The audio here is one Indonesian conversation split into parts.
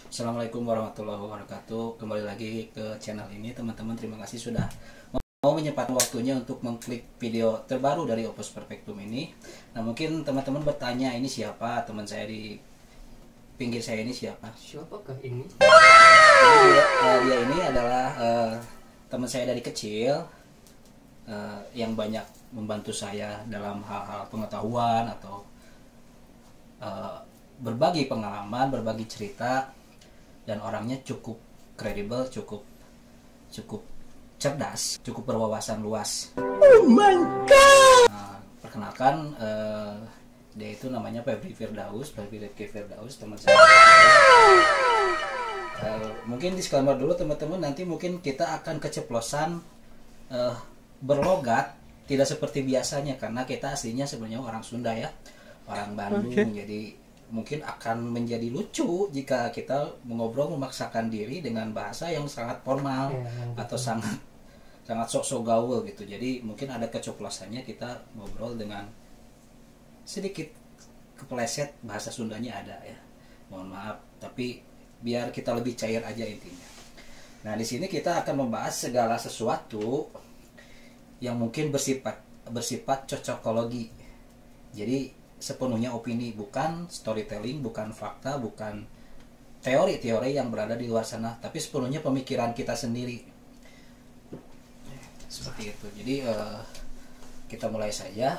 Assalamualaikum warahmatullahi wabarakatuh. Kembali lagi ke channel ini teman-teman. Terima kasih sudah mau menyempatkan waktunya untuk mengklik video terbaru dari Opus Perfectum ini. Nah, mungkin teman-teman bertanya, ini siapa? Teman saya di pinggir saya ini siapa? Siapakah ini? Dia ini adalah teman saya dari kecil, yang banyak membantu saya dalam hal-hal pengetahuan atau berbagi pengalaman, berbagi cerita, dan orangnya cukup kredibel, cukup cerdas, cukup berwawasan luas. Oh my god. Perkenalkan, dia itu namanya Febri Firdaus, teman saya. Mungkin disclaimer dulu teman-teman, nanti mungkin kita akan keceplosan berlogat tidak seperti biasanya karena kita aslinya sebenarnya orang Sunda ya, orang Bandung. Jadi mungkin akan menjadi lucu jika kita mengobrol memaksakan diri dengan bahasa yang sangat formal atau sangat sok-sok gaul gitu. Jadi mungkin ada keceplosannya kita ngobrol dengan sedikit kepleset, bahasa Sundanya ada ya. Mohon maaf, tapi biar kita lebih cair aja intinya. Nah, di sini kita akan membahas segala sesuatu yang mungkin bersifat cocokologi. Jadi sepenuhnya opini, bukan storytelling, bukan fakta, bukan teori-teori yang berada di luar sana, tapi sepenuhnya pemikiran kita sendiri. Seperti itu. Jadi kita mulai saja.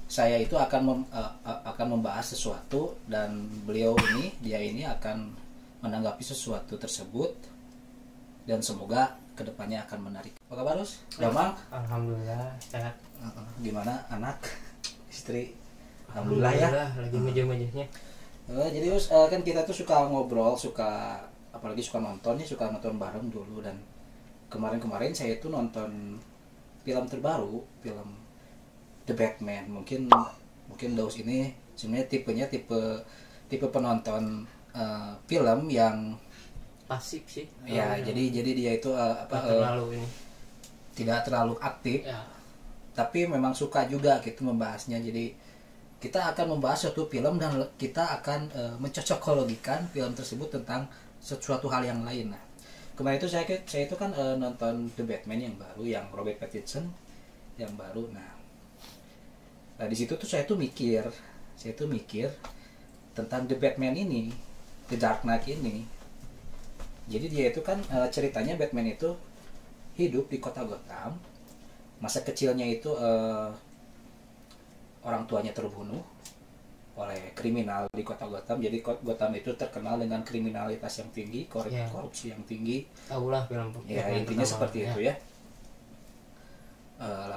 Saya itu akan membahas sesuatu dan dia ini akan menanggapi sesuatu tersebut, dan semoga kedepannya akan menarik. Apa kabar, Rus? Gampang? Alhamdulillah sehat. Gimana anak, istri? Alhamdulillah ya. Lagi meja-mejanya. Jadi kan kita tuh suka ngobrol, apalagi suka nonton bareng dulu. Dan kemarin saya tuh nonton film terbaru, film The Batman. Mungkin Daus ini sebenarnya tipe penonton film yang pasif sih. Ya, jadi dia itu tidak terlalu aktif ya. Tapi memang suka juga gitu membahasnya. Jadi kita akan membahas suatu film dan kita akan mencocokologikan film tersebut tentang sesuatu hal yang lain. Nah, kemarin itu saya itu kan nonton The Batman yang baru, yang Robert Pattinson yang baru. Nah, di situ tuh saya tuh mikir tentang The Batman ini, The Dark Knight ini. Jadi dia itu kan ceritanya Batman itu hidup di kota Gotham. Masa kecilnya itu orang tuanya terbunuh oleh kriminal di kota Gotham. Jadi Gotham itu terkenal dengan kriminalitas yang tinggi, korupsi yang tinggi. Tahulah film. Ya, intinya seperti itu ya.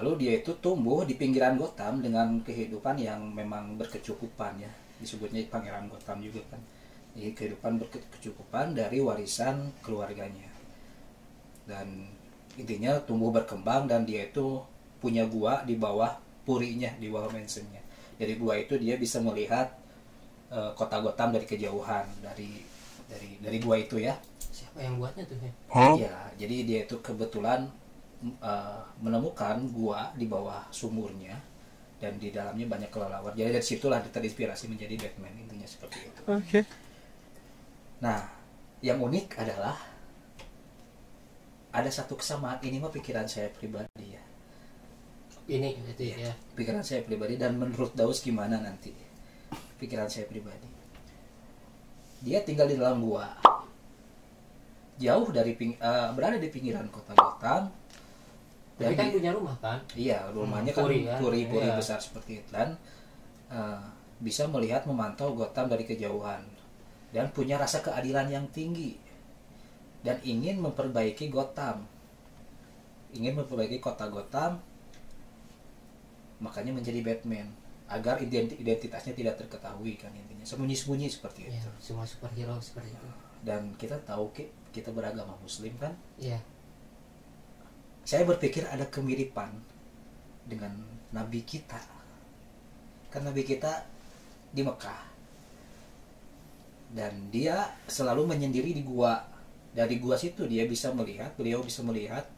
Lalu dia itu tumbuh di pinggiran Gotham dengan kehidupan yang memang berkecukupan ya. Disebutnya Pangeran Gotham juga kan. Jadi kehidupan berkecukupan dari warisan keluarganya. Dan intinya tumbuh berkembang, dan dia itu punya gua di bawah purinya, di bawah mansionnya. Dari gua itu dia bisa melihat kota Gotham dari kejauhan, dari gua itu ya. Siapa yang buatnya tuh ya? Ya, jadi dia itu kebetulan menemukan gua di bawah sumurnya, dan di dalamnya banyak kelelawar. Jadi dari situlah terinspirasi menjadi Batman, intinya seperti itu. Nah, yang unik adalah ada satu kesamaan. Ini mah pikiran saya pribadi ya. Ini itu ya. Pikiran saya pribadi, dan menurut Daus gimana nanti? Pikiran saya pribadi. Dia tinggal di dalam gua. Jauh dari berada di pinggiran kota Gotham. Tapi kan punya rumah kan? Iya, rumahnya kan puri besar seperti itu, dan bisa melihat, memantau Gotham dari kejauhan, dan punya rasa keadilan yang tinggi, dan ingin memperbaiki kota Gotham. Makanya menjadi Batman, agar identitasnya tidak terketahui kan, intinya sembunyi-sembunyi seperti itu. Semua superhero seperti itu. Dan kita tahu kita beragama Muslim kan. Iya. Saya berpikir ada kemiripan dengan Nabi kita. Kan Nabi kita di Mekah, dan dia selalu menyendiri di gua. Dari gua situ beliau bisa melihat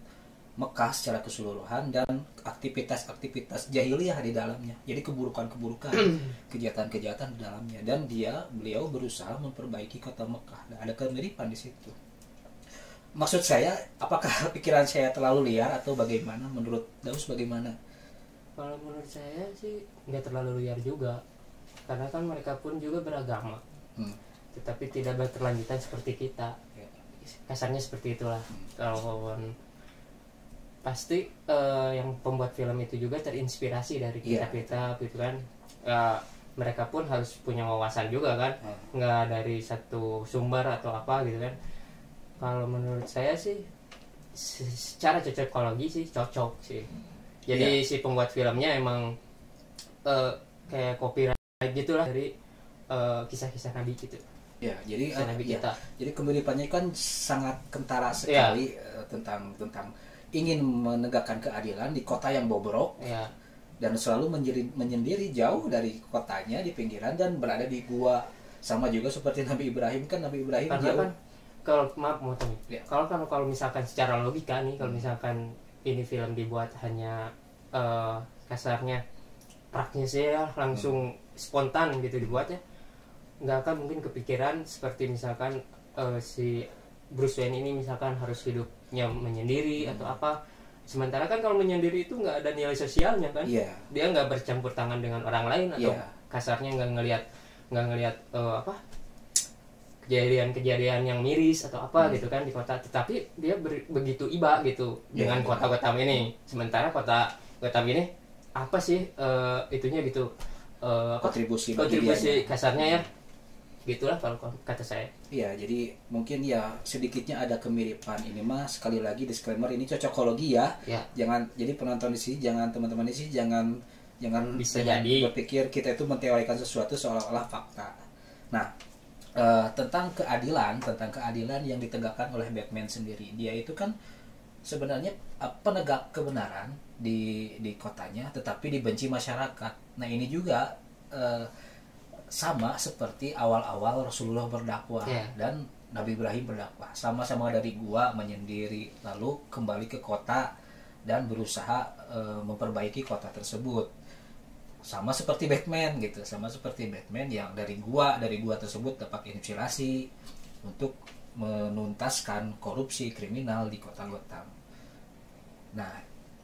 Mekah secara keseluruhan dan aktivitas-aktivitas jahiliyah di dalamnya. Jadi keburukan-keburukan, kejahatan-kejahatan di dalamnya, dan beliau berusaha memperbaiki kota Mekah. Dan ada kemiripan di situ. Maksud saya, apakah pikiran saya terlalu liar atau bagaimana? Menurut Daus bagaimana? Kalau menurut saya sih nggak terlalu liar juga, karena kan mereka pun juga beragama, tetapi tidak berkelanjutan seperti kita. Kasarnya seperti itulah. Kalau pasti yang pembuat film itu juga terinspirasi dari kita gitu kan. Mereka pun harus punya wawasan juga kan, nggak dari satu sumber atau apa gitu kan. Kalau menurut saya sih secara cocokologi sih cocok sih. Jadi si pembuat filmnya emang kayak copyright gitulah dari kisah-kisah Nabi gitu. Ya, jadi Nabi kita. Jadi kemiripannya kan sangat kentara sekali tentang ingin menegakkan keadilan di kota yang bobrok, dan selalu menyendiri jauh dari kotanya di pinggiran dan berada di gua, sama juga seperti Nabi Ibrahim. Kan Nabi Ibrahim karena jauh. Kan kalau misalkan secara logika nih, kalau misalkan ini film dibuat hanya kasarnya praknya sih ya langsung spontan gitu dibuatnya, nggak akan mungkin kepikiran seperti misalkan si Bruce Wayne ini misalkan harus hidupnya menyendiri atau apa. Sementara kan kalau menyendiri itu nggak ada nilai sosialnya kan, dia nggak bercampur tangan dengan orang lain atau kasarnya nggak ngelihat kejadian-kejadian yang miris atau apa gitu kan di kota. Tetapi dia begitu iba gitu dengan kota Gotham ini. Sementara kota Gotham ini apa sih itunya gitu, kontribusi kasarnya ya gitulah kalau kata saya. Iya, jadi mungkin ya sedikitnya ada kemiripan. Ini mah sekali lagi disclaimer, ini cocokologi ya. Jangan, jadi penonton di sini, jangan teman-teman di sini jangan bisa jadi berpikir kita itu menteorikan sesuatu seolah-olah fakta. Nah, tentang keadilan yang ditegakkan oleh Batman sendiri, dia itu kan sebenarnya penegak kebenaran di kotanya, tetapi dibenci masyarakat. Nah, ini juga sama seperti awal-awal Rasulullah berdakwah dan Nabi Ibrahim berdakwah, sama-sama dari gua menyendiri lalu kembali ke kota dan berusaha memperbaiki kota tersebut. Sama seperti Batman gitu, sama seperti Batman yang dari gua tersebut dapat inspirasi untuk menuntaskan korupsi kriminal di kota Gotham. Nah,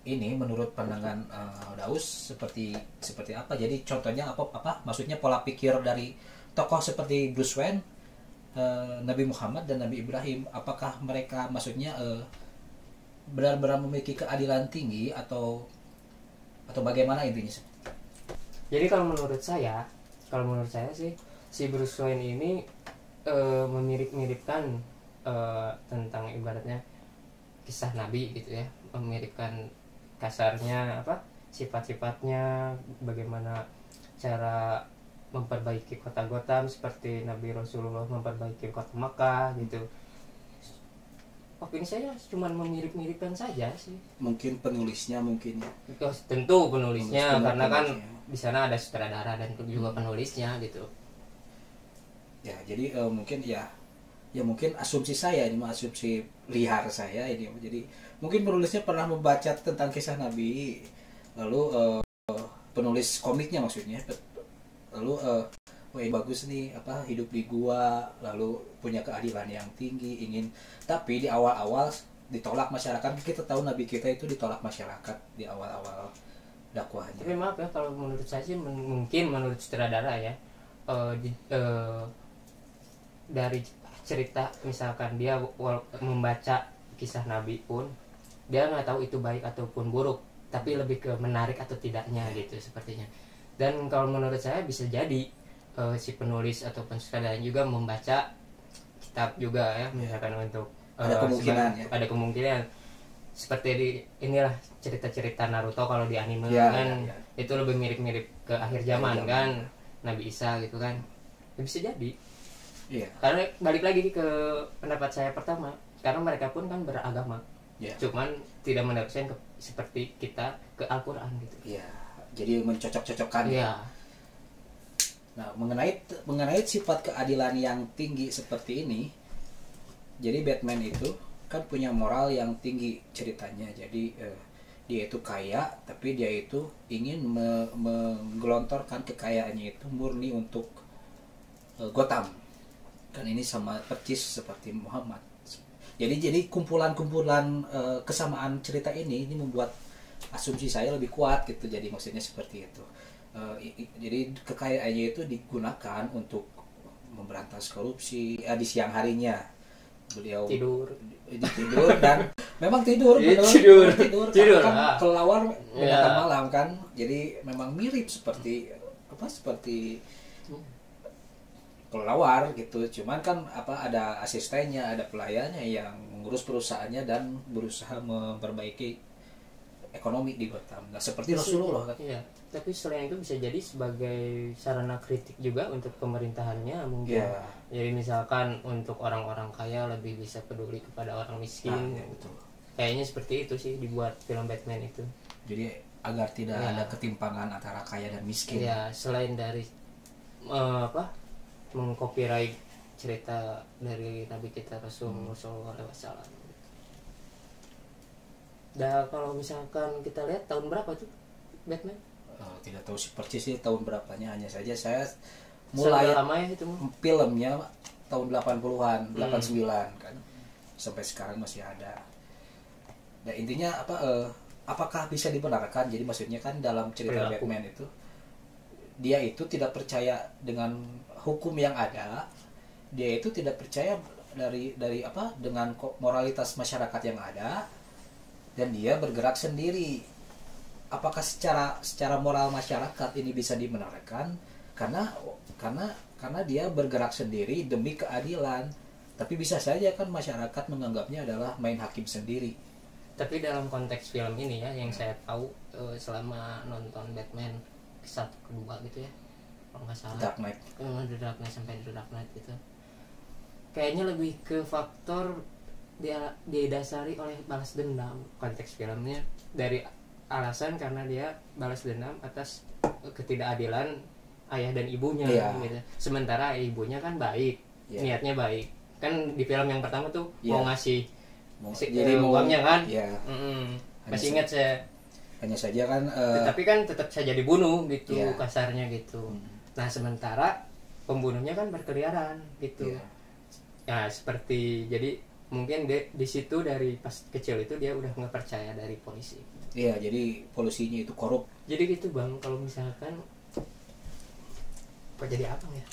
ini menurut pandangan Daus seperti apa? Jadi contohnya apa? Maksudnya pola pikir dari tokoh seperti Bruce Wayne, Nabi Muhammad dan Nabi Ibrahim, apakah mereka maksudnya benar-benar memiliki keadilan tinggi atau bagaimana intinya? Jadi kalau menurut saya sih si Bruce Wayne ini memirip-miripkan tentang ibaratnya kisah Nabi gitu ya, memiripkan kasarnya sifat-sifatnya, bagaimana cara memperbaiki kota Gotham seperti Nabi Rasulullah memperbaiki kota Makkah gitu. Ini saya cuma memirip-miripkan saja sih. Mungkin penulisnya mungkin ya. Tentu penulisnya karena kan di sana ada sutradara dan juga penulisnya gitu. Ya, jadi mungkin mungkin asumsi saya ini, asumsi liar saya ini. Jadi mungkin penulisnya pernah membaca tentang kisah Nabi, lalu penulis komiknya maksudnya, lalu bagus nih hidup di gua, lalu punya keadilan yang tinggi, tapi di awal-awal ditolak masyarakat. Kita tahu Nabi kita itu ditolak masyarakat di awal-awal dakwahnya. Tapi maaf ya, kalau menurut saya sih mungkin menurut sutradara ya, dari cerita misalkan dia membaca kisah Nabi pun dia nggak tahu itu baik ataupun buruk, tapi lebih ke menarik atau tidaknya gitu sepertinya. Dan kalau menurut saya bisa jadi si penulis ataupun sutradara juga membaca kitab juga ya, misalkan untuk ada kemungkinan seperti di inilah cerita-cerita Naruto kalau di anime itu lebih mirip-mirip ke akhir zaman kan, Nabi Isa gitu kan, bisa jadi. Karena balik lagi ke pendapat saya pertama, karena mereka pun kan beragama, cuman tidak mendapatkan seperti kita ke Al-Quran gitu. Jadi mencocok-cocokkan. Nah, mengenai sifat keadilan yang tinggi seperti ini, jadi Batman itu kan punya moral yang tinggi ceritanya. Jadi dia itu kaya, tapi dia itu ingin menggelontorkan kekayaannya itu murni untuk Gotham. Kan ini sama persis seperti Muhammad. Jadi kumpulan-kumpulan kesamaan cerita ini membuat asumsi saya lebih kuat gitu. Jadi maksudnya seperti itu. Jadi kekayaannya itu digunakan untuk memberantas korupsi. Di siang harinya beliau tidur dan memang tidur kan kelelawar mendatang malam kan. Jadi memang mirip seperti kelelawar gitu. Cuman kan ada asistennya, ada pelayannya yang mengurus perusahaannya dan berusaha memperbaiki ekonomi di Gotham. Nah, seperti Rasulullah kan. Iya. Tapi selain itu bisa jadi sebagai sarana kritik juga untuk pemerintahannya mungkin. Yeah. Jadi misalkan untuk orang-orang kaya lebih bisa peduli kepada orang miskin. Ya, betul. Kayaknya seperti itu sih dibuat film Batman itu. Jadi agar tidak ada ketimpangan antara kaya dan miskin. Iya, selain dari mengcopyright cerita dari Nabi kita Rasulullah SAW. Dah kalau misalkan kita lihat tahun berapa tuh Batman? Tidak tahu persis sih tahun berapanya, hanya saja saya mulai lama ya itu filmnya tahun 80-an, 89 kan. Sampai sekarang masih ada. Nah, intinya apakah bisa dibenarkan? Jadi maksudnya kan dalam cerita Batman itu dia itu tidak percaya dengan hukum yang ada. Dia itu tidak percaya dengan moralitas masyarakat yang ada, dan dia bergerak sendiri. Apakah secara moral masyarakat ini bisa dibenarkan? Karena dia bergerak sendiri demi keadilan. Tapi bisa saja kan masyarakat menganggapnya adalah main hakim sendiri. Tapi dalam konteks film ini ya, yang saya tahu selama nonton Batman 1, 2 gitu ya, kalau nggak salah Dark Knight. The Dark Knight sampai The Dark Knight gitu, kayaknya lebih ke faktor dia didasari oleh balas dendam. Konteks filmnya dari alasan karena dia balas dendam atas ketidakadilan ayah dan ibunya gitu. Sementara ibunya kan baik, niatnya baik. Kan di film yang pertama tuh mau ngasih uangnya kan. Masih ingat saya. Hanya saja kan tapi kan tetap saja dibunuh gitu, kasarnya gitu. Nah, sementara pembunuhnya kan berkeliaran gitu. Ya seperti, jadi mungkin di situ dari pas kecil itu dia udah nggak percaya dari polisi. Iya, jadi polisinya itu korup. Jadi gitu Bang, kalau misalkan kok jadi abang ya?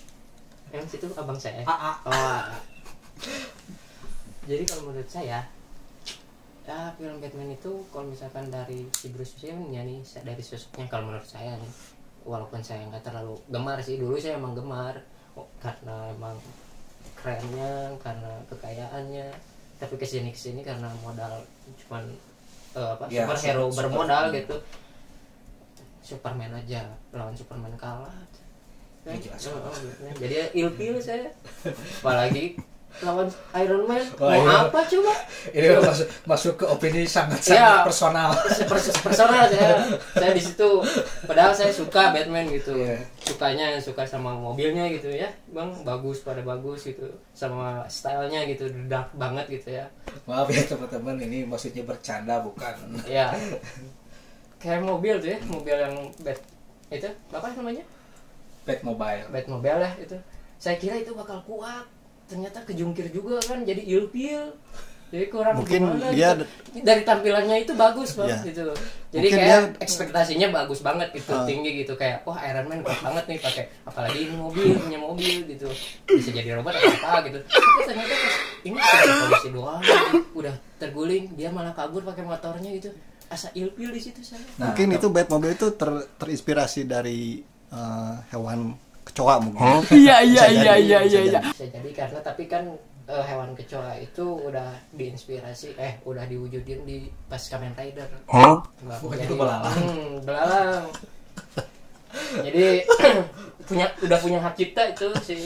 Yang situ abang saya. Jadi kalau menurut saya, ya film Batman itu kalau misalkan dari si Bruce Wayne ya nih, dari sosoknya kalau menurut saya nih, walaupun saya nggak terlalu gemar sih, dulu saya emang gemar karena emang kerennya, karena kekayaannya, tapi kesini karena modal cuman superhero bermodal gitu. Superman aja lawan Superman kalah kan? Jadi ilfil saya, apalagi lawan Iron Man. Apa coba? Ini masuk ke opini sangat personal. Personal saya di situ. Padahal saya suka Batman gitu. Suka sama mobilnya gitu ya, Bang, bagus gitu, sama stylenya gitu, dark banget gitu ya. Maaf ya teman-teman, ini maksudnya bercanda bukan. Ya. Kayak mobil tuh ya, mobil yang itu apa namanya? Batmobile ya itu. Saya kira itu bakal kuat. Ternyata kejungkir juga kan, jadi ilfil. Jadi kurang mungkin gimana dia gitu. Dari tampilannya itu bagus banget gitu. Jadi mungkin kayak ekspektasinya bagus banget gitu, tinggi gitu, kayak wah Iron Man kuat banget nih pakai, apalagi ini punya mobil gitu. Bisa jadi robot atau apa gitu. Tapi ternyata ini polisi doang udah terguling, dia malah kabur pakai motornya gitu. Asa ilfil di situ saya. Mungkin itu Batmobile itu terinspirasi dari hewan kecoa mungkin. Iya. Bisa jadi karena tapi kan hewan kecoa itu udah diinspirasi, udah diwujudin di pas Kamen Rider. Bukan itu belalang. Belalang. Jadi udah punya hak cipta itu sih.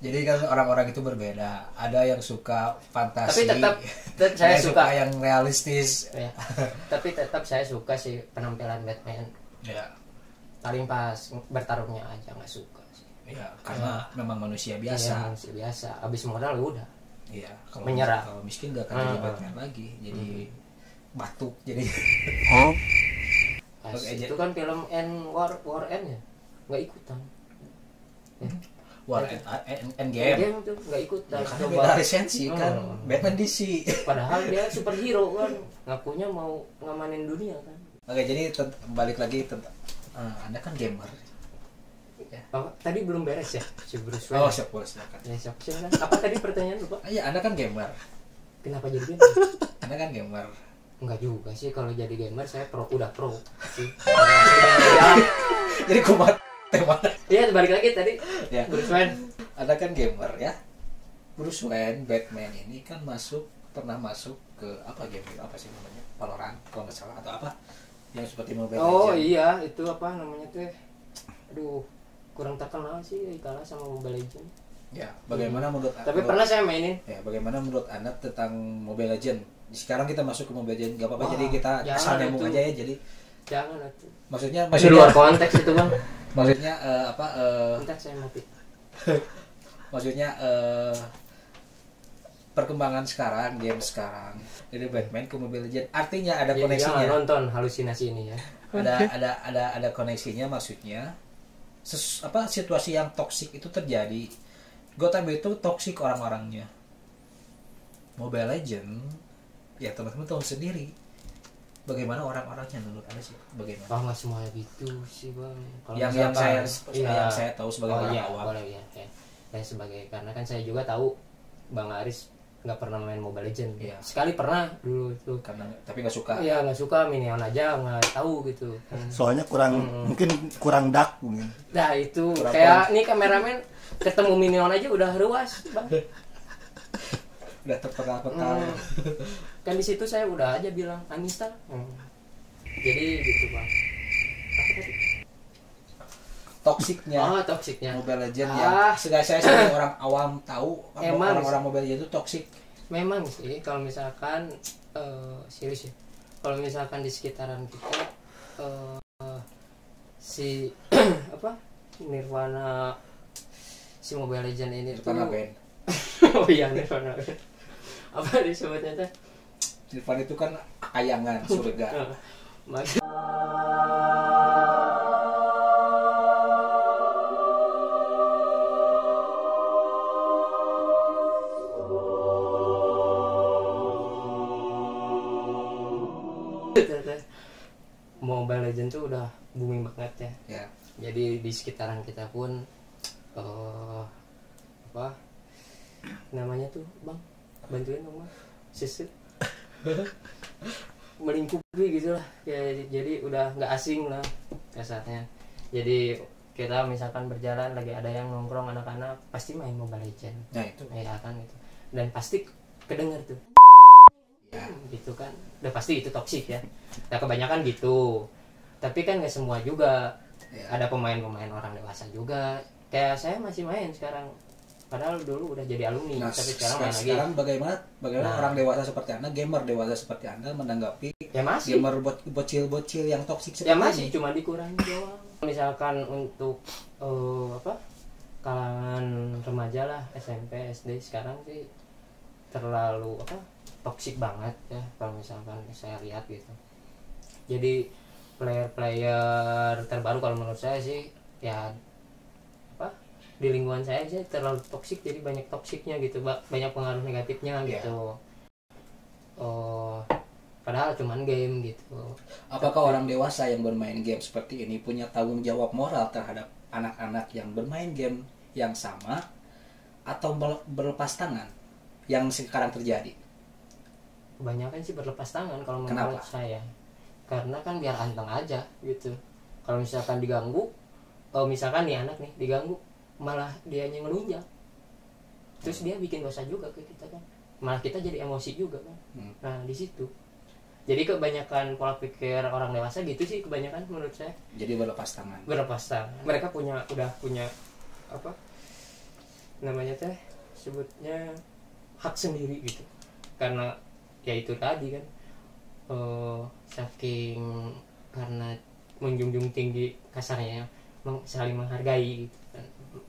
Jadi kan orang-orang itu berbeda. Ada yang suka fantasi. Tapi tetap saya suka yang realistis. Ya. Tapi tetap saya suka sih penampilan Batman. Ya. Paling pas bertarungnya aja nggak suka sih. Ya, karena memang manusia biasa. Iya, manusia biasa. Abis modal udah. Iya, menyerah. Kalau miskin nggak akan jadi Batman lagi, jadi batuk, jadi. Itu kan film War N ya, nggak ikutan. War Endgame. Game tuh nggak ikutan. Ya, karena beda resensi kan, Batman DC. Padahal dia superhero kan, ngakunya mau ngamanin dunia kan. Oke, jadi balik lagi tentang Anda kan gamer. Ya. Oh, tadi belum beres ya si Bruce Wayne. Oh, silakan. Ya, silakan. Apa tadi pertanyaan lupa? Iya, Anda kan gamer. Kenapa jadi gamer? Anda kan gamer. Enggak juga sih, kalau jadi gamer saya udah pro sih. Jadi kumat tema. Iya, balik lagi tadi. Ya. Bruce Wayne. Anda kan gamer ya. Bruce Wayne, Batman ini kan pernah masuk ke apa game itu, apa sih namanya? Valorant kalau nggak salah, atau apa? Yang seperti Mobile Oh Legends. iya, itu apa namanya tuh? Aduh, kurang terkenal sih kalah sama Mobile Legends. Ya, bagaimana menurut Tapi pernah saya mainin. Ya, bagaimana menurut Anda tentang Mobile Legends? Sekarang kita masuk ke Mobile Legends, gak apa-apa. Wah, Jadi kita jangan asal nyambung itu. aja ya. Jadi Jangan itu. maksudnya Di luar konteks itu, Bang. maksudnya Bentar saya mati. maksudnya perkembangan sekarang, game sekarang dari Batman ke Mobile Legends, artinya ada Jadi koneksinya. jangan nonton halusinasi ini ya. Ada koneksinya, maksudnya situasi yang toksik itu terjadi. Gotham itu toksik orang-orangnya. Mobile Legends ya teman-teman tahu sendiri bagaimana orang-orangnya. Menurut Anda sih bagaimana? Oh, nggak semuanya gitu sih, Bang. Kalau yang saya tahu sebagai orang awam. Boleh ya. Saya sebagai, karena kan saya juga tahu Bang Aris nggak pernah main Mobile Legends. Iya. Sekali pernah dulu tuh. Karena tapi nggak suka. Iya, nggak suka, minion aja nggak tahu gitu. Soalnya mungkin kurang dark mungkin. Nah itu Berapa? kayak nih kameramen ketemu minion aja udah ruas, Bang. Udah terpengal-pengal. Kan di situ saya udah aja bilang uninstall. Jadi gitu, Bang. Apa tadi? Toksiknya Toksiknya Mobile Legends yang saya sebagai orang awam tahu Emang orang-orang Mobile Legends itu toksik. memang sih kalau misalkan serius ya. Kalau misalkan di sekitaran kita si apa Nirvana, si Mobile Legends ini Nirvana tuh. band. Oh iya, Nirvana. Apa disebutnya teh? Nirvana itu kan kayangan surga. Mas. Mobile Legends tuh udah booming banget ya. Ya. Jadi di sekitaran kita pun apa namanya tuh, Bang, bantuin dong, Bang. Sisir melingkupi gitu lah ya, jadi udah nggak asing lah kasarnya. Jadi kita misalkan berjalan lagi ada yang nongkrong anak-anak pasti main Mobile Legends. Nah itu. Ya kan gitu, dan pasti kedenger tuh Ya. gitu kan, udah pasti itu toksik ya. Nah kebanyakan gitu, tapi kan nggak semua juga. Ya. Ada pemain-pemain orang dewasa juga, kayak saya masih main sekarang, padahal dulu udah jadi alumni. Nah, tapi sekarang main lagi. sekarang bagaimana Nah. orang dewasa seperti Anda, gamer dewasa seperti Anda menanggapi Ya masih, gamer bocil-bocil yang toksik ya seperti masih ini? cuma dikurangi doang. Misalkan untuk apa kalangan remaja lah, SMP, SD sekarang sih terlalu apa toksik banget ya kalau misalkan saya lihat gitu. Jadi player-player terbaru kalau menurut saya sih ya apa di lingkungan saya sih terlalu toksik, jadi banyak toksiknya gitu, banyak pengaruh negatifnya gitu. Padahal cuman game gitu. Apakah orang dewasa yang bermain game seperti ini punya tanggung jawab moral terhadap anak-anak yang bermain game yang sama atau berlepas tangan yang sekarang terjadi? Kebanyakan sih berlepas tangan kalau Kenapa? menurut saya, karena kan biar anteng aja gitu. Kalau misalkan diganggu, misalkan nih anak nih diganggu, malah dianya ngelunjak, terus dia bikin dosa juga ke kita kan, malah kita jadi emosi juga kan. Nah di situ jadi kebanyakan pola pikir orang dewasa gitu sih kebanyakan menurut saya. Jadi berlepas tangan. Berlepas tangan, mereka udah punya apa namanya teh sebutnya hak sendiri gitu, karena ya itu tadi kan saking karena menjunjung tinggi kasarnya saling menghargai gitu kan,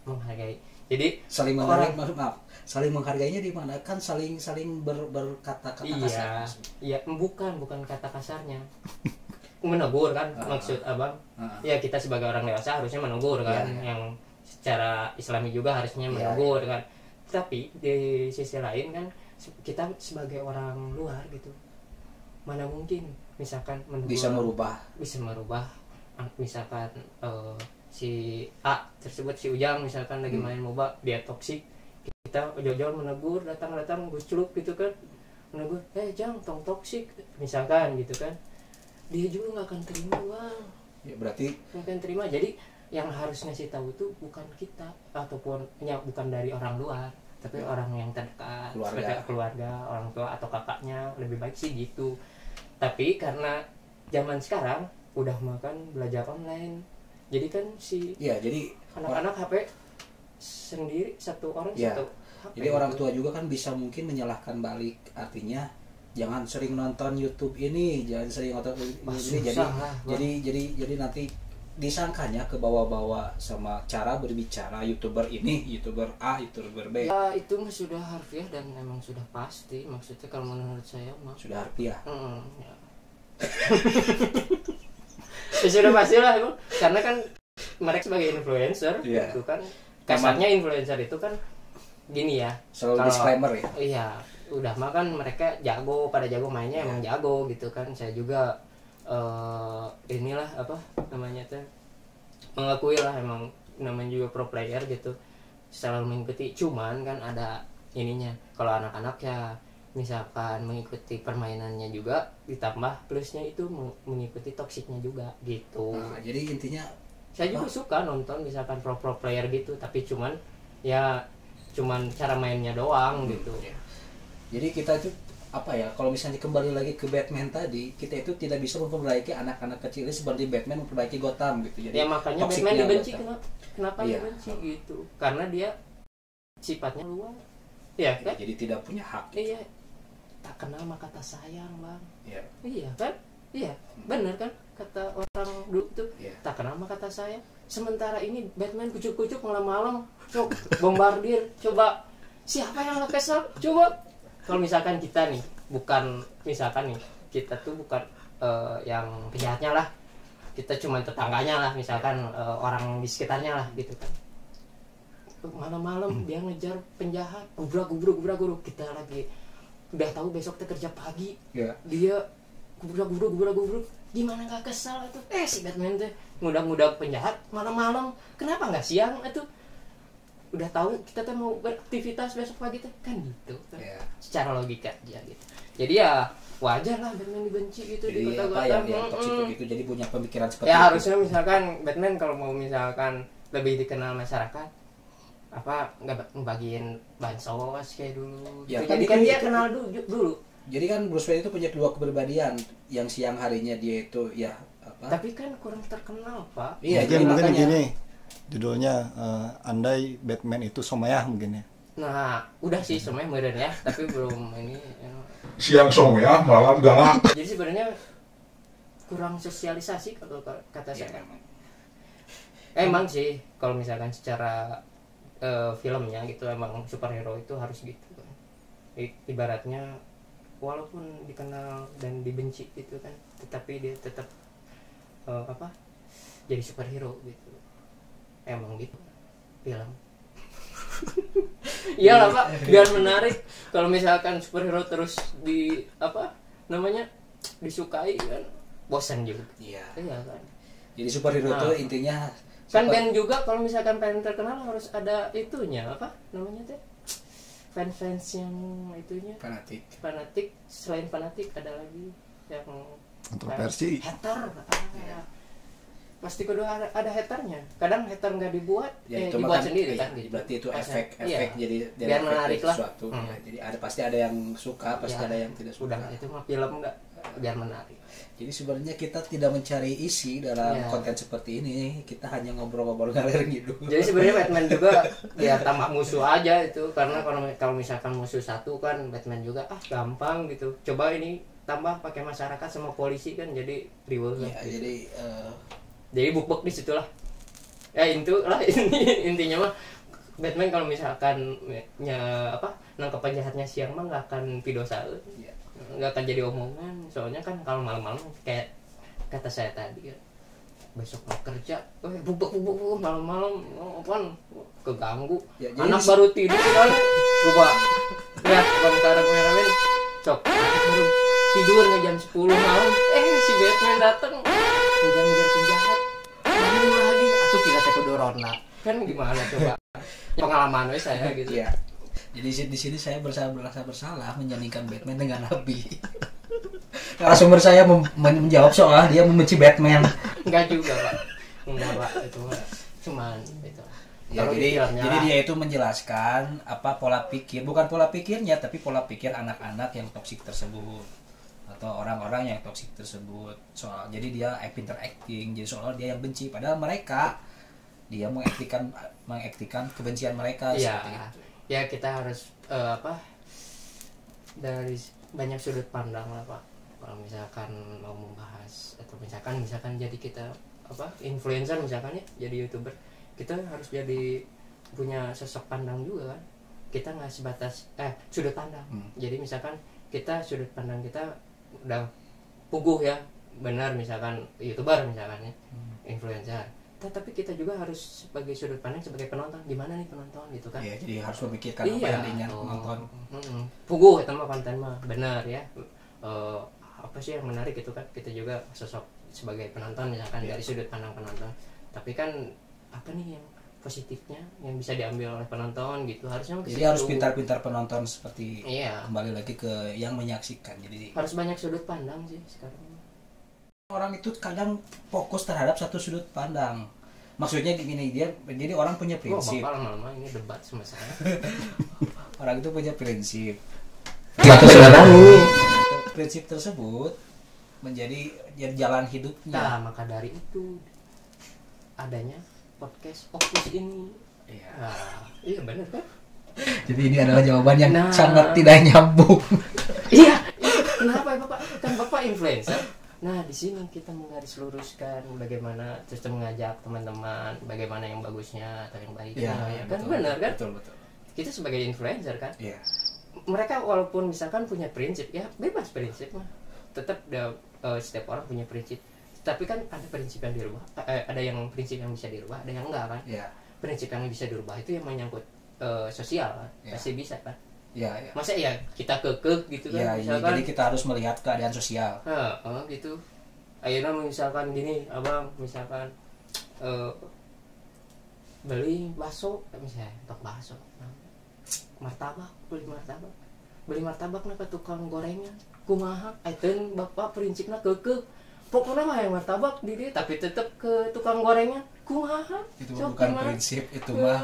menghargai. Jadi Saling menghargai, maaf, saling menghargainya di mana? Kan saling berkata-kata kasar. Iya, bukan kata kasarnya. Menegur kan maksud abang. Ya kita sebagai orang dewasa harusnya menegur kan, yang secara Islami juga harusnya menegur kan. Tapi di sisi lain kan kita sebagai orang luar gitu, mana mungkin misalkan menegur, bisa merubah misalkan si A tersebut, si Ujang misalkan lagi main MOBA, dia toksik, kita jauh-jauh menegur, datang gucluk gitu kan, menegur, Jang tong toksik misalkan gitu kan, dia juga nggak akan terima bang. Ya, berarti nggak akan terima. Jadi yang harus ngasih tahu tuh bukan kita, ataupun ya bukan dari orang luar, tapi orang yang terdekat, keluarga, orang tua atau kakaknya, lebih baik sih gitu. Tapi karena zaman sekarang udah makan belajar online, jadi kan jadi anak-anak HP sendiri, satu orang satu HP. Jadi orang tua juga kan bisa mungkin menyalahkan balik, artinya jangan sering nonton YouTube ini, jangan sering nonton ini, jadi nanti disangkanya ke bawah-bawah sama cara berbicara YouTuber ini, YouTuber A, YouTuber B. Itu mah sudah harfiah dan memang sudah pasti, maksudnya kalau menurut saya mah sudah harfiah. Ya. Ya sudah pasti lah emang, karena kan mereka sebagai influencer itu kan kasarnya influencer itu kan gini ya, selalu disclaimer ya. Iya, udah mah kan mereka pada jago mainnya, emang jago gitu kan. Saya juga inilah apa namanya tuh, mengakui lah emang namanya juga pro player gitu, selalu mengikuti. Cuman kan ada ininya, kalau anak-anak ya misalkan mengikuti permainannya juga, ditambah plusnya itu mengikuti toksiknya juga gitu. Nah, jadi intinya saya juga suka nonton misalkan pro player gitu, tapi cuman cara mainnya doang gitu. Jadi kita itu apa ya, kalau misalnya kembali lagi ke Batman tadi, kita itu tidak bisa memperbaiki anak-anak kecil seperti Batman memperbaiki Gotham gitu. Jadi ya makanya Batman dibenci. Kenapa dibenci gitu? Karena dia sifatnya luar. Ya kan? Jadi tidak punya hak. Iya. Tak kenal maka tak sayang, Bang. Iya kan? Iya, benar kan kata orang dulu tuh, tak kenal maka tak sayang. Sementara ini Batman kucuk-kucuk malam-malam, bombardir, coba siapa yang nggak kesel? Coba kalau misalkan kita nih, kita tuh bukan yang penjahatnya lah, kita cuma tetangganya lah, misalkan orang di sekitarnya lah gitu kan. Malam-malam dia ngejar penjahat, gubrak, kita lagi udah tahu besok kita kerja pagi, dia gubrak, gimana nggak kesal itu? Si Batman tuh ngudak penjahat malam-malam, kenapa nggak siang itu? Udah tahu kita tuh mau beraktivitas besok pagi tuh kan gitu kan. Secara logika aja gitu. Jadi ya wajar lah Batman dibenci gitu. Jadi di kota yang toksik begitu, jadi punya pemikiran seperti ya itu. Harusnya misalkan Batman kalau mau misalkan lebih dikenal masyarakat, apa nggak ngebagiin bansos kayak dulu gitu. Jadi kan dia kenal dulu. Jadi kan Bruce Wayne itu punya dua kepribadian, yang siang harinya dia itu tapi kan kurang terkenal, Pak. Iya, jadi mungkin gini judulnya, andai Batman itu Somayah mungkin ya. Nah, udah sih Somayah modern ya, tapi belum ini siang Somayah, malam galak. Jadi sebenarnya kurang sosialisasi kalau kata saya. Emang sih kalau misalkan secara filmnya gitu, emang superhero itu harus gitu kan. Ibaratnya walaupun dikenal dan dibenci gitu kan, tetapi dia tetap jadi superhero gitu. Emang gitu film. Iyalah Pak, biar menarik. Kalau misalkan superhero terus disukai kan bosan juga. Iya kan. Jadi superhero itu intinya kan band juga, kalau misalkan pengen terkenal harus ada itunya, fans yang itunya fanatik. Selain fanatik ada lagi yang kontroversi, hater. Pasti kedua ada haternya. Kadang hater nggak dibuat, dibuat sendiri kan. Berarti itu efek jadi biar menarik lah. Jadi pasti ada yang suka, pasti ada yang tidak suka. Udah itu mah film nggak, biar menarik. Jadi sebenarnya kita tidak mencari isi dalam konten seperti ini, kita hanya ngobrol-ngobrol ngalir gitu. Jadi sebenarnya Batman juga biar tambah musuh aja itu, karena kalau misalkan musuh satu kan Batman juga gampang gitu. Coba ini tambah pakai masyarakat sama polisi kan jadi riweuh. Jadi buk-buk di situ lah. Intinya mah Batman kalau misalkan nangkep penjahatnya siang mah nggak akan pidosaeun, nggak akan jadi omongan. Soalnya kan kalau malam-malam kayak kata saya tadi kan, besok mau kerja, bubuk malam-malam, apaan keganggu. Ya, Anak baru tidur kan, coba lihat bang Tarek Meramin, cok baru tidur nih jam 10 malam, si Batman datang ngejar penjahat, bangun lagi, atau kita teh kudu ronda, kan gimana coba? Pengalaman saya gitu. Ya. Jadi di sini saya merasa bersalah menyandingkan Batman dengan Nabi. Narasumber saya menjawab soal dia membenci Batman. Enggak juga pak, itu cuman itu. Ya, jadi dia itu menjelaskan apa pola pikir, bukan pola pikirnya tapi pola pikir anak-anak yang toksik tersebut atau orang-orang yang toksik tersebut. Soal jadi dia pinter acting, jadi soal dia yang benci padahal mereka dia mengaktifkan kebencian mereka. Iya. Seperti itu. Ya kita harus dari banyak sudut pandang lah pak. Kalau misalkan mau membahas atau misalkan jadi kita influencer misalkan ya, jadi YouTuber, kita harus jadi punya sosok pandang juga kan. Kita nggak sebatas sudut pandang. Jadi misalkan kita sudut pandang kita udah puguh ya, benar misalkan YouTuber misalkan ya, influencer. Tapi kita juga harus sebagai sudut pandang sebagai penonton, gimana nih penonton gitu kan. Iya, jadi harus memikirkan apa yang diingat penonton. Puguh itu mah konten mah benar ya. Apa sih yang menarik itu kan, kita juga sosok sebagai penonton misalkan dari sudut pandang penonton. Tapi kan apa nih yang positifnya yang bisa diambil oleh penonton gitu, harusnya jadi harus pintar-pintar penonton seperti kembali lagi ke yang menyaksikan. Jadi harus banyak sudut pandang sih sekarang. Orang itu kadang fokus terhadap satu sudut pandang. Maksudnya gini, jadi orang punya prinsip. Lama-lama ini debat sama saya. Orang itu punya prinsip. Prinsip tersebut menjadi jalan hidupnya. Nah, maka dari itu adanya podcast Opus ini. Iya. Iya benar kan? Jadi ini adalah jawaban yang sangat tidak nyambung. Iya. Kenapa ya Bapak? Kan Bapak influencer. Nah, di sini kita menggaris luruskan bagaimana terus mengajak teman-teman bagaimana yang bagusnya atau yang baiknya. Ya kan betul, benar kan? Betul. Kita sebagai influencer kan? Iya. Mereka walaupun misalkan punya prinsip, ya bebas prinsip mah. Tetap setiap orang punya prinsip. Tapi kan ada prinsip yang dirubah, ada yang prinsip yang bisa dirubah, ada yang enggak kan? Iya. Prinsip yang bisa dirubah itu yang menyangkut sosial kan? Pasti bisa kan? Ya. Masa ya kita kekeh gitu kan? Ya, jadi kita harus melihat keadaan sosial. Gitu. Ayeuna misalkan gini, abang misalkan beli bakso, misalnya untuk bakso, martabak, beli martabak ke tukang gorengan, kumaha? Ayeuna bapak prinsipnya kekeh. Pokoknya mah yang martabak diri, tapi tetap ke tukang gorengan, kumaha? Itu bukan prinsip, itu mah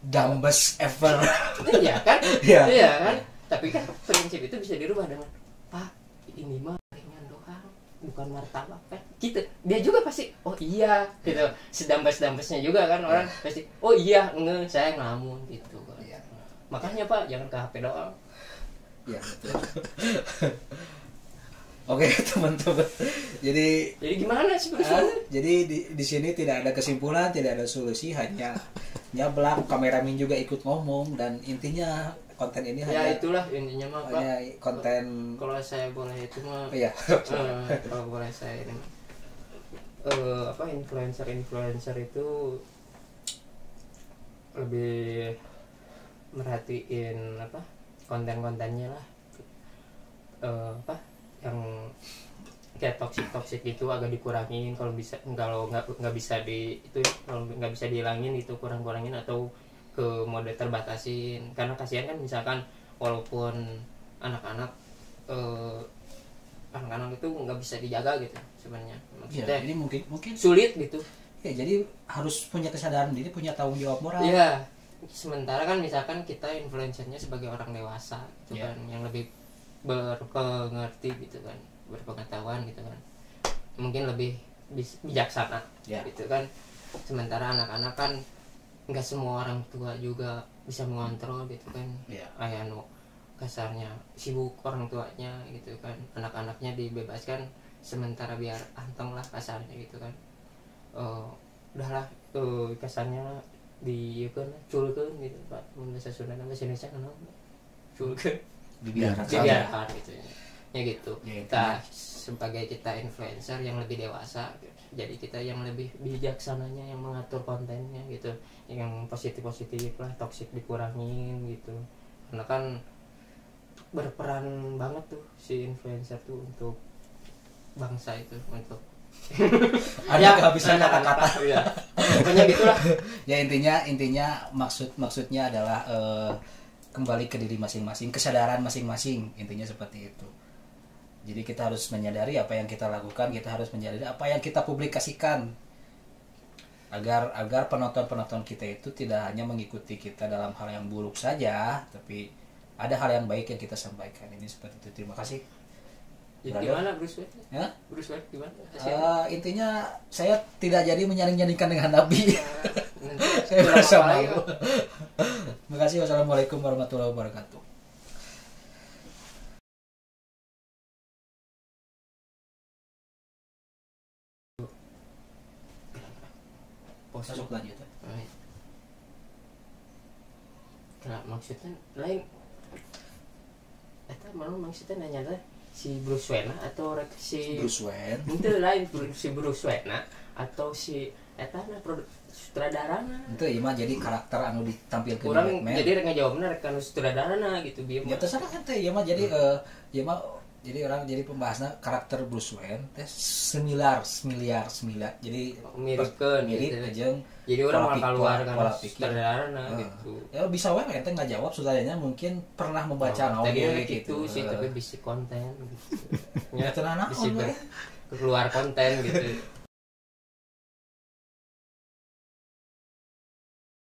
dumbest ever. Iya kan? Iya kan? Tapi kan prinsip itu bisa dirubah dengan Pak, ini mah gorengan doang, bukan martabak kan? Gitu. Dia juga pasti, oh iya, gitu. Sedambes-dambesnya juga kan orang pasti, oh iya, saya ngelamun gitu. Iya. Makanya Pak, jangan ke HP doang. Iya betul. Oke teman-teman. Jadi gimana sih? Jadi di sini tidak ada kesimpulan, tidak ada solusi, hanya nyablak. Kameramen juga ikut ngomong dan intinya konten ini hanya itulah intinya mah Pak. Hanya konten. Kalau saya boleh itu mah. Iya. Kalau boleh saya ini. Influencer itu lebih merhatiin konten-kontennya lah. Yang kayak toksik itu agak dikurangin, kalau nggak bisa dihilangin itu kurang-kurangin atau ke mode terbatasin, karena kasihan kan misalkan walaupun anak-anak itu nggak bisa dijaga gitu sebenarnya, maksudnya jadi mungkin sulit gitu ya, jadi harus punya kesadaran diri, punya tanggung jawab moral ya. Sementara kan misalkan kita influencernya sebagai orang dewasa gitu kan, yang lebih berpengerti gitu kan, berpengetahuan gitu kan, mungkin lebih bijaksana gitu kan. Sementara anak-anak kan nggak semua orang tua juga bisa mengontrol gitu kan. Kayak kasarnya sibuk orang tuanya gitu kan, anak-anaknya dibebaskan sementara biar anteng lah kasarnya gitu kan. Udahlah kasarnya di kan culkeun gitu Pak mun bahasa Sunda bahasa Indonesia kan culkeun dibiarkan gitu ya gitu. Ya, Kita sebagai kita influencer yang lebih dewasa jadi kita yang lebih bijaksananya yang mengatur kontennya gitu, yang positif lah, toksik dikurangin gitu, karena kan berperan banget tuh si influencer tuh untuk bangsa itu, untuk ada kehabisan kata-kata ya pokoknya gitulah. Ya intinya maksudnya adalah kembali ke diri masing-masing, kesadaran masing-masing, intinya seperti itu. Jadi kita harus menyadari apa yang kita lakukan, kita harus menyadari apa yang kita publikasikan, agar penonton kita itu tidak hanya mengikuti kita dalam hal yang buruk saja, tapi ada hal yang baik yang kita sampaikan. Ini seperti itu. Terima kasih. Jadi gimana Bruce Wayne? Ya? Bruce Wayne gimana? Intinya saya tidak jadi menyaring-nyaringkan dengan Nabi. Saya Itu merasa apa lagi, malu. Terima kasih. Wassalamualaikum warahmatullahi wabarakatuh. Masuk lanjut. Nah, maksudnya lain eta mana maksudnya nanya teh si Bruce Wayne atau si Bruce Wayne. itu lain si Bruce Wayne atau si eta na sutradarana Itu ya mah jadi karakter anu ditampilkan di kurang Batman. jadi rek ngajawabna rek anu sutradarana gitu bieu Ya terserah kan teh ya mah jadi ya mah jadi orang jadi pembahasnya karakter Bruce Wayne teh semiliar jadi miripkeun mirip gitu. jeung Jadi orang pola mau keluar kan pola pikir. sutradarana gitu. Ya bisa wae ente ngajawab sutradaranya mungkin pernah membaca naon tadi gitu. gitu sih tapi bisi konten gitu. Ya tenang Bisi naon we. keluar konten gitu.